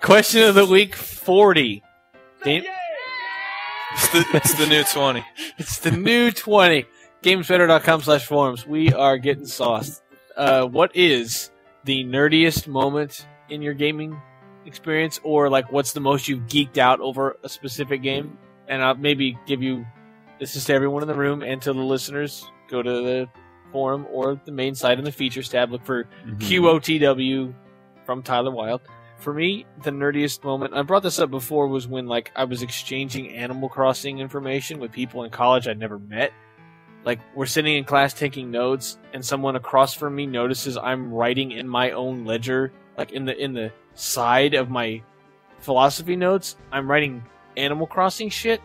Question of the week 40. It's the new 20. It's the new 20. GamesBetter.com/forums. We are getting sauced. What is the nerdiest moment in your gaming experience? Or, like, what's the most you've geeked out over a specific game? And I'll maybe give you... This is to everyone in the room and to the listeners. Go to the forum or the main site in the features tab. Look for QOTW from Tyler Wilde. For me, the nerdiest moment, I brought this up before, was when like I was exchanging Animal Crossing information with people in college I'd never met. Like, we're sitting in class taking notes, and someone across from me notices I'm writing in my own ledger, like in the side of my philosophy notes, I'm writing Animal Crossing shit,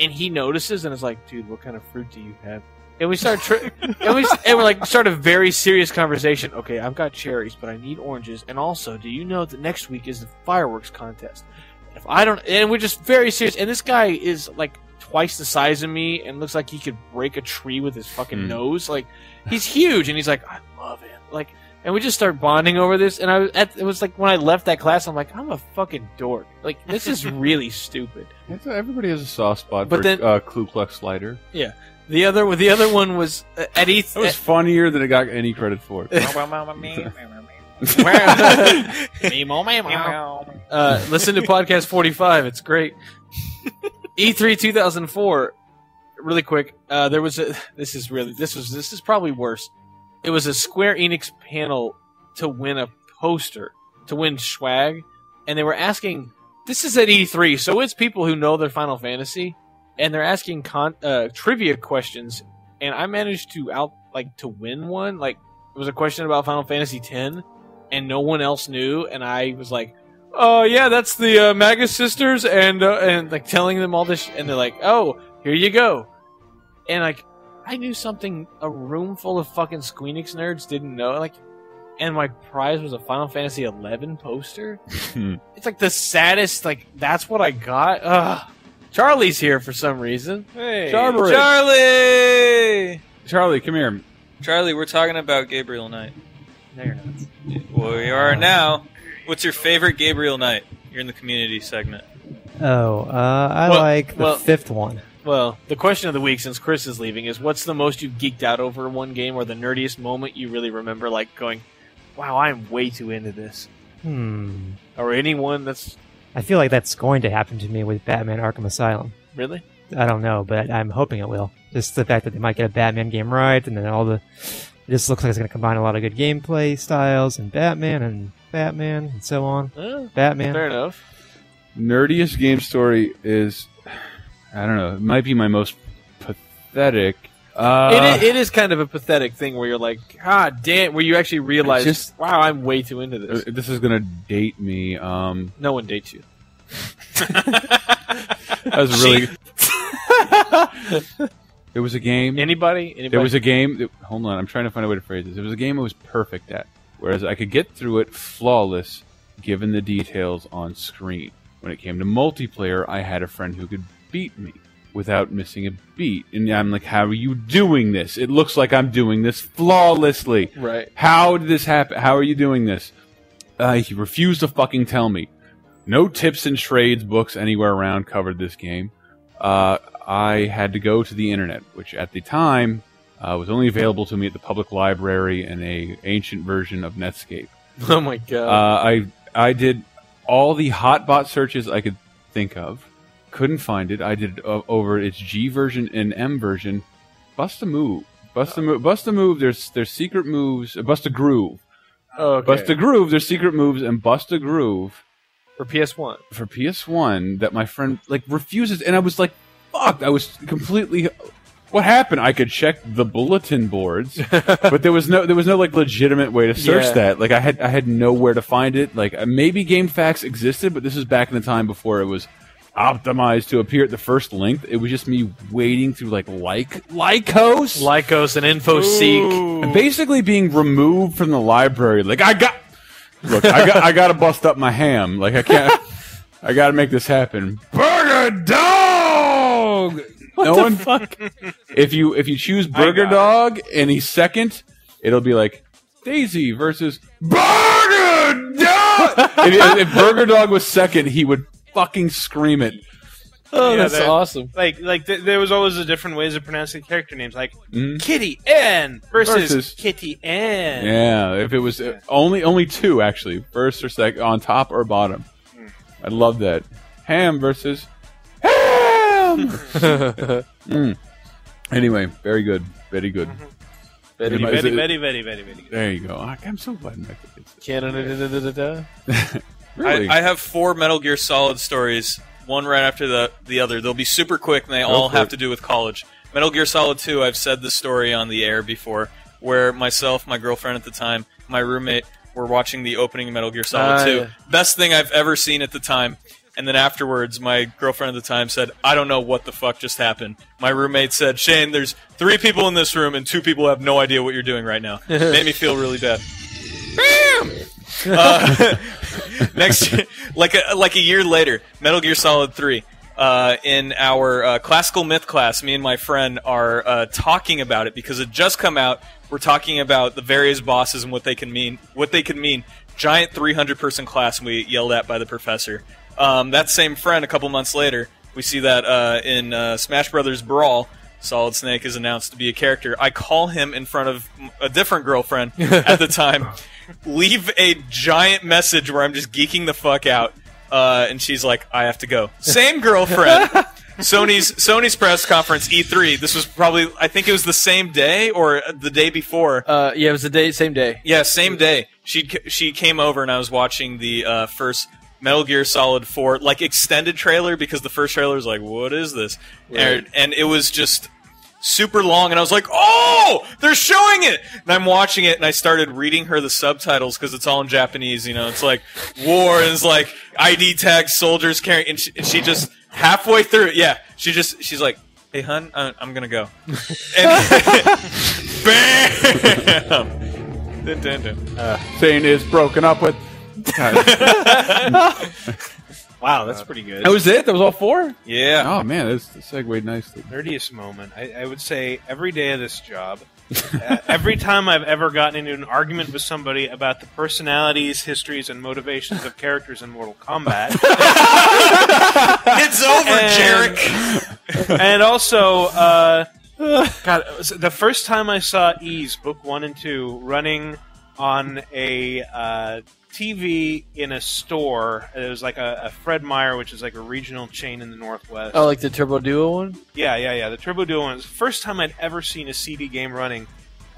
and he notices and is like, "Dude, what kind of fruit do you have?" And we start start a very serious conversation. Okay, I've got cherries, but I need oranges. And also, do you know that next week is the fireworks contest? If I don't, and we're just very serious. And this guy is like twice the size of me, and looks like he could break a tree with his fucking nose. Like, he's huge, and he's like, "I love it." Like, and we just start bonding over this. And it was like when I left that class, I'm like, I'm a fucking dork. Like, this is really stupid. Everybody has a soft spot But for then- Ku Klux Slider. Yeah. The other one was at It was funnier than it got any credit for. Listen to podcast 45. It's great. E3 2004. Really quick. There was a. This is probably worse. It was a Square Enix panel to win a poster, to win swag, and they were asking. This is at E3, so it's people who know their Final Fantasy, and they're asking trivia questions. And I managed to win one. Like, it was a question about Final Fantasy X, and no one else knew. And I was like, "Oh yeah, that's the Magus sisters," and like telling them all this, and they're like, "Oh, here you go." And like, I knew something a room full of fucking Squeenix nerds didn't know. Like, and my prize was a Final Fantasy XI poster. It's like the saddest. Like, that's what I got. Ugh. Charlie's here for some reason. Hey, Charlie! Charlie, come here. Charlie, we're talking about Gabriel Knight. No, you're not. Well, we are now. What's your favorite Gabriel Knight? You're in the community segment. I like the fifth one. Well, the question of the week, since Chris is leaving, is what's the most you've geeked out over one game, or the nerdiest moment you really remember, like going, "Wow, I'm way too into this." Or anyone that's... I feel like that's going to happen to me with Batman Arkham Asylum. Really? I don't know, but I'm hoping it will. Just the fact that they might get a Batman game right, and then it just looks like it's going to combine a lot of good gameplay styles, and Batman, and so on. Batman. Fair enough. Nerdiest game story is, I don't know, it might be my most pathetic. It is kind of a pathetic thing where you're like, God damn, where you actually realize, wow, I'm way too into this. This is going to date me. No one dates you. That was really... There was a game... Anybody? There was a game... Hold on, I'm trying to find a way to phrase this. It was a game I was perfect at, whereas I could get through it flawless given the details on screen. When it came to multiplayer, I had a friend who could beat me without missing a beat. And I'm like, how are you doing this? It looks like I'm doing this flawlessly. Right. How did this happen? How are you doing this? He refused to fucking tell me. No tips and trades books anywhere around covered this game. I had to go to the internet, which at the time was only available to me at the public library in a ancient version of Netscape. Oh my god. I did all the hotbot searches I could think of. Couldn't find it. I did over its G version and M version. Bust a move. Bust a move. There's secret moves. Bust a groove. Oh, okay. Bust a groove. There's secret moves and bust a groove For PS1. For PS1 that my friend like refuses, and I was like, fuck. I was completely. What happened? I could check the bulletin boards, but there was no like legitimate way to search that. Like I had nowhere to find it. Like maybe GameFAQs existed, but this is back in the time before it was optimized to appear at the first link. It was just me wading through like Lycos and InfoSeek, and basically being removed from the library. Like I got to bust up my ham. Like I can't. I got to make this happen. Burger Dog. What the fuck? If you choose Burger Dog and he's second, it'll be like Daisy versus Burger Dog. if Burger Dog was second, he would fucking scream it. Oh, Yeah, that's awesome. There was always a different ways of pronouncing character names, like Mhm. Kitty Ann versus Versus- Kitty Ann. Yeah, if it was only two actually, first or second, on top or bottom. I love that. Ham versus Ham. Anyway, very good, very good. Very, Is very, it- very, very, very, very good. There you go. I'm so glad Michael gets it. Canada. Really? I have 4 Metal Gear Solid stories, one right after the other. They'll be super quick, and they all for have it. to do with college. Metal Gear Solid 2, I've said this story on the air before, where myself, my girlfriend at the time, my roommate, were watching the opening of Metal Gear Solid 2. Yeah. Best thing I've ever seen at the time. And then afterwards, my girlfriend at the time said, I don't know what the fuck just happened. My roommate said, Shane, there's 3 people in this room, and 2 people have no idea what you're doing right now. Made me feel really bad. Next, like a year later, Metal Gear Solid 3. In our classical myth class, me and my friend are talking about it because it just come out. We're talking about the various bosses and what they can mean. Giant 300-person class, and we yelled at by the professor. That same friend, a couple months later, we see that in Smash Brothers Brawl, Solid Snake is announced to be a character. I call him in front of a different girlfriend at the time, leave a giant message where I'm just geeking the fuck out, and she's like, I have to go. Same girlfriend. Sony's press conference, E3. This was probably, I think it was the same day or the day before. Yeah, it was the same day. Yeah, same day. She came over and I was watching the first Metal Gear Solid 4 extended trailer because the first trailer was like, what is this? Right. And it was just super long, and I was like, oh, they're showing it! And I'm watching it, and I started reading her the subtitles because it's all in Japanese, it's like war, and it's like ID tags, soldiers carrying, and she just, halfway through it, she's like, hey, hun, I'm gonna go. And bam! Dun, dun, dun. Saying is broken up with. Wow, that's pretty good. That was it? That was all 4? Yeah. Oh, man, that segued nicely. Nerdiest moment. I would say every day of this job, every time I've ever gotten into an argument with somebody about the personalities, histories, and motivations of characters in Mortal Kombat. It's over, Jarek! And also, God, the first time I saw Ys, Book 1 and 2, running on a TV in a store. It was like a Fred Meyer, which is like a regional chain in the Northwest. Oh, like the Turbo Duo one? Yeah. The Turbo Duo one was the first time I'd ever seen a CD game running,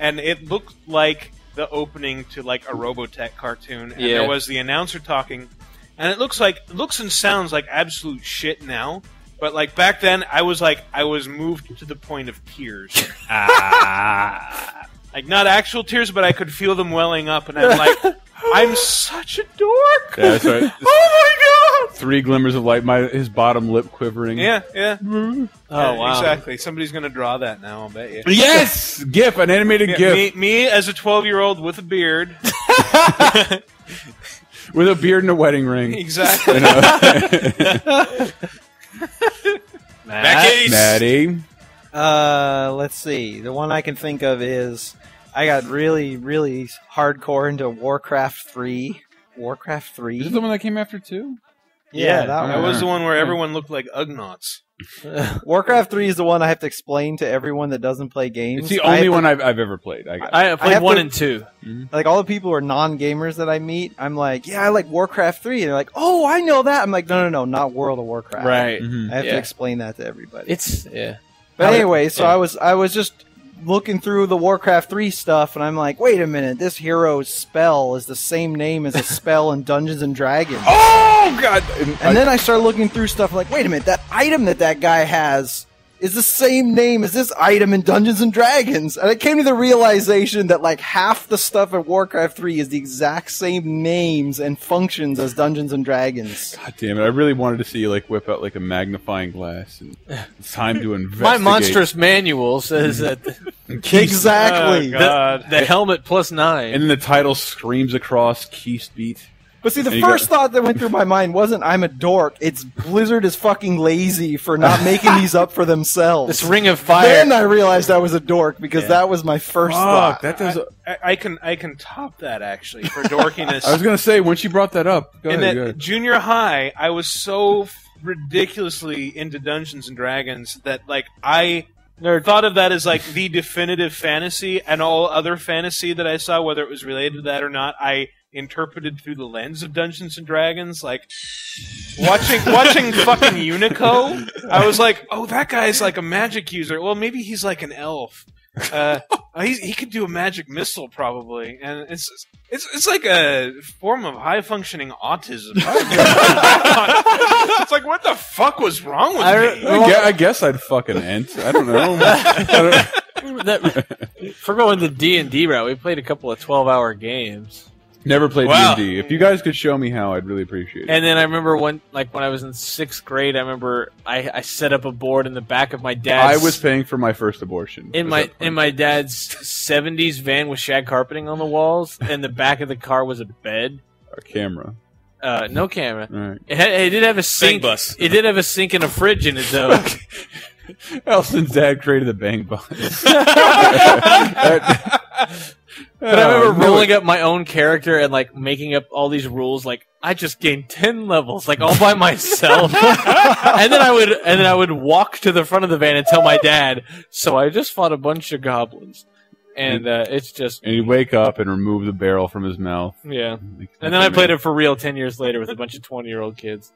and it looked like the opening to like a Robotech cartoon. And Yeah. there was the announcer talking, and it looks and sounds like absolute shit now. But like back then, I was moved to the point of tears. Like not actual tears, but I could feel them welling up, and I'm like, I'm such a dork. Yeah, that's right. Oh my god! 3 glimmers of light, his bottom lip quivering. Yeah. Oh, wow. Exactly. Somebody's gonna draw that now. I'll bet you. Yes! GIF, an animated Yeah, GIF. me as a 12-year-old with a beard. With a beard and a wedding ring. Exactly. Matt. Maddie. Let's see. The one I can think of is I got really, really hardcore into Warcraft 3. Warcraft Is 3? this the one that came after 2? Yeah, That was the one where everyone looked like Ugnaughts. Warcraft 3 is the one I have to explain to everyone that doesn't play games. It's the only one I've ever played. I I played have 1 to- and 2. Like, all the people who are non-gamers that I meet, I'm like, yeah, I like Warcraft 3. And they're like, oh, I know that. I'm like, no, not World of Warcraft. Right. Mhm. I have Yeah. to explain that to everybody. It's, yeah. But anyway, so yeah. I was just looking through the Warcraft 3 stuff, and I'm like, wait a minute, this hero's spell is the same name as a spell in Dungeons and Dragons. Oh, God! And then I started looking through stuff like, wait a minute, that item that guy has is the same name as this item in Dungeons and Dragons. And I came to the realization that like half the stuff in Warcraft 3 is the exact same names and functions as Dungeons and Dragons. God damn it! I really wanted to see you like whip out like a magnifying glass, and it's time to investigate. My monstrous manual says that Exactly. Oh, God. the helmet plus 9. And then the title screams across Keast Beat. But see, the And you first thought that went through my mind wasn't I'm a dork. It's Blizzard is fucking lazy for not making these up for themselves. This Ring of Fire. Then I realized I was a dork because that was my first thought. That does. I can top that actually for dorkiness. I was gonna say when she brought that up. Go In ahead, that go ahead. junior high, I was so ridiculously into Dungeons and Dragons that like I thought of that as like the definitive fantasy, and all other fantasy that I saw, whether it was related to that or not, I interpreted through the lens of Dungeons and Dragons. Like watching fucking Unico, I was like, oh, that guy's like a magic user. Well, maybe he's like an elf. He could do a magic missile probably, and it's like a form of high functioning autism. It's like, what the fuck was wrong with me? I guess I'd fucking ent. I don't know. For going the D&D route, we played a couple of 12-hour games. Never played Wow. D&D. If you guys could show me how, I'd really appreciate it. And then I remember when I was in 6th grade, I remember I set up a board in the back of my dad's... I was paying for my first abortion. In my dad's 70s van with shag carpeting on the walls, and the back of the car was a bed. A camera. No camera. All right. It did have a sink. bus. It did have a sink and a fridge in it, though. Elston's dad created the bang bus. But I remember rolling up my own character and like making up all these rules. Like I just gained 10 levels, like all by myself. and then I would walk to the front of the van and tell my dad. So I just fought a bunch of goblins, and it's just. And he'd wake up and remove the barrel from his mouth. Yeah. And then I played it for real 10 years later with a bunch of 20-year-old kids.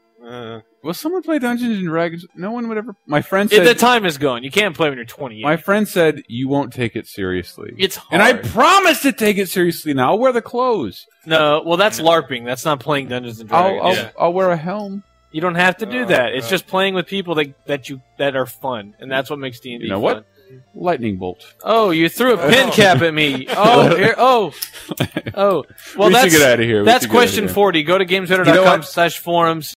Will someone play Dungeons and Dragons? No one would ever. My friend The said. time is gone. You can't play when you're 28. My friend said you won't take it seriously. It's hard. And I promise to take it seriously. Now I'll wear the clothes. No, well, that's LARPing. That's not playing Dungeons and Dragons. I'll wear a helm. You don't have to do that. It's just playing with people that are fun, and that's what makes D&D You know fun. what? Lightning bolt. Oh, you threw a pin cap at me. Oh, here. Oh. Well, We should that's get out of here. That's question 40. Go to You know GamesBetter.com what? /forums.